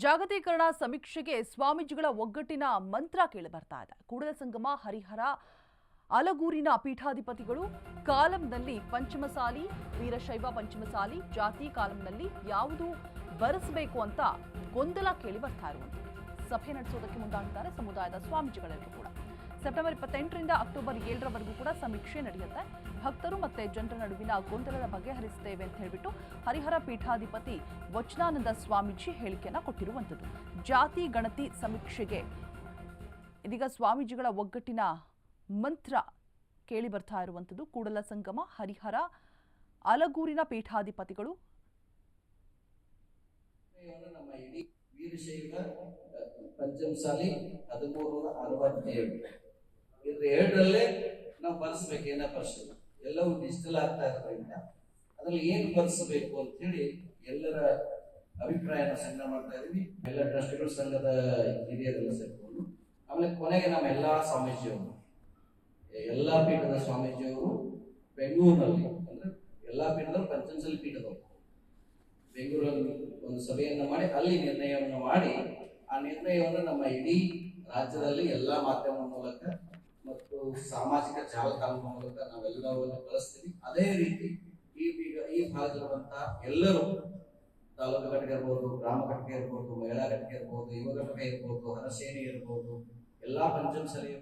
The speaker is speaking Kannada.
ಜಾಗತೀಕರಣ ಸಮೀಕ್ಷೆಗೆ ಸ್ವಾಮೀಜಿಗಳ ಒಗ್ಗಟ್ಟಿನ ಮಂತ್ರ ಕೇಳಿಬರ್ತಾ ಇದೆ. ಕೂಡಲ ಸಂಗಮ ಹರಿಹರ ಅಲಗೂರಿನ ಪೀಠಾಧಿಪತಿಗಳು ಕಾಲಂನಲ್ಲಿ ಪಂಚಮಸಾಲಿ, ವೀರಶೈವ ಪಂಚಮಸಾಲಿ, ಜಾತಿ ಕಾಲಂನಲ್ಲಿ ಯಾವುದು ಬರೆಸಬೇಕು ಅಂತ ಗೊಂದಲ ಕೇಳಿ ಬರ್ತಾ ಇರುವಂತೆ ಸಭೆ ನಡೆಸೋದಕ್ಕೆ ಮುಂದಾಗಿದ್ದಾರೆ ಸಮುದಾಯದ ಸ್ವಾಮೀಜಿಗಳೆಲ್ಲರೂ ಕೂಡ. ಸೆಪ್ಟೆಂಬರ್ 28ರಿಂದ ಅಕ್ಟೋಬರ್ 7ರವರೆಗೂ ಕೂಡ ಸಮೀಕ್ಷೆ ನಡೆಯುತ್ತೆ. ಭಕ್ತರು ಮತ್ತೆ ಜನರ ನಡುವಿನ ಗೊಂದಲದ ಬಗೆಹರಿಸುತ್ತೇವೆ ಅಂತ ಹೇಳಿಬಿಟ್ಟು ಹರಿಹರ ಪೀಠಾಧಿಪತಿ ವಚನಾನಂದ ಸ್ವಾಮೀಜಿ ಹೇಳಿಕೆಯನ್ನ ಕೊಟ್ಟಿರುವಂಥದ್ದು. ಜಾತಿ ಗಣತಿ ಸಮೀಕ್ಷೆಗೆ ಇದೀಗ ಸ್ವಾಮೀಜಿಗಳ ಒಗ್ಗಟ್ಟಿನ ಮಂತ್ರ ಕೇಳಿ ಬರ್ತಾ ಇರುವಂಥದ್ದು. ಕೂಡಲ ಸಂಗಮ ಹರಿಹರ ಅಲಗೂರಿನ ಪೀಠಾಧಿಪತಿಗಳು ನಮ್ಮ ಇಡೀ ವೀರಶೈವ ಪಂಚಮಸಾಲಿ 1367 ಇದ್ರ 2ರಲ್ಲೇ ನಾವು ಬರ್ಸ್ಬೇಕು. ಏನ ಬರ್ಸೋದು ಎಲ್ಲವೂ ಡಿಜಿಟಲ್ ಆಗ್ತಾ ಇರೋದ್ರಿಂದ ಅದ್ರಲ್ಲಿ ಏನ್ ಬರ್ಸಬೇಕು ಅಂತ ಹೇಳಿ ಎಲ್ಲರ ಅಭಿಪ್ರಾಯನ ಸಂಗ್ರಹ ಮಾಡ್ತಾ ಇದೀವಿ. ಎಲ್ಲ ಟ್ರಸ್ಟಿಗಳ ಸಂಘದ ಹಿರಿಯರೆಲ್ಲ ಸೇರ್ಕೊಂಡು ಆಮೇಲೆ ಕೊನೆಗೆ ನಮ್ಮ ಎಲ್ಲಾ ಸ್ವಾಮೀಜಿಯವರು, ಎಲ್ಲಾ ಪೀಠದ ಸ್ವಾಮೀಜಿಯವರು ಬೆಂಗಳೂರಿನಲ್ಲಿ ಅಂದ್ರೆ ಎಲ್ಲಾ ಪೀಠದಲ್ಲಿ ಪಂಚಮಸಾಲಿ ಪೀಠದವರು ಬೆಂಗಳೂರಲ್ಲಿ ಒಂದು ಸಭೆಯನ್ನ ಮಾಡಿ ಅಲ್ಲಿ ನಿರ್ಣಯವನ್ನು ಮಾಡಿ ಆ ನಿರ್ಣಯವನ್ನು ನಮ್ಮ ಇಡೀ ರಾಜ್ಯದಲ್ಲಿ ಎಲ್ಲಾ ಮಾಧ್ಯಮದ ಮೂಲಕ ಮತ್ತು ಸಾಮಾಜಿಕ ಜಾಲತಾಣದ ಮೂಲಕ ನಾವೆಲ್ಲವನ್ನು ಕಳಿಸ್ತೀವಿ. ಅದೇ ರೀತಿ ಈ ಭಾಗದಲ್ಲಿರುವಂತಹ ಎಲ್ಲರೂ ತಾಲೂಕು ಘಟಕ ಇರ್ಬೋದು, ಗ್ರಾಮ ಘಟಕ ಇರ್ಬೋದು, ಮಹಿಳಾ ಘಟಕ ಇರ್ಬೋದು, ಯುವ ಘಟಕ ಇರ್ಬೋದು, ಹರಸೇನೆ ಇರ್ಬೋದು, ಎಲ್ಲಾ ಪಂಚಮಸಾಲಿಯ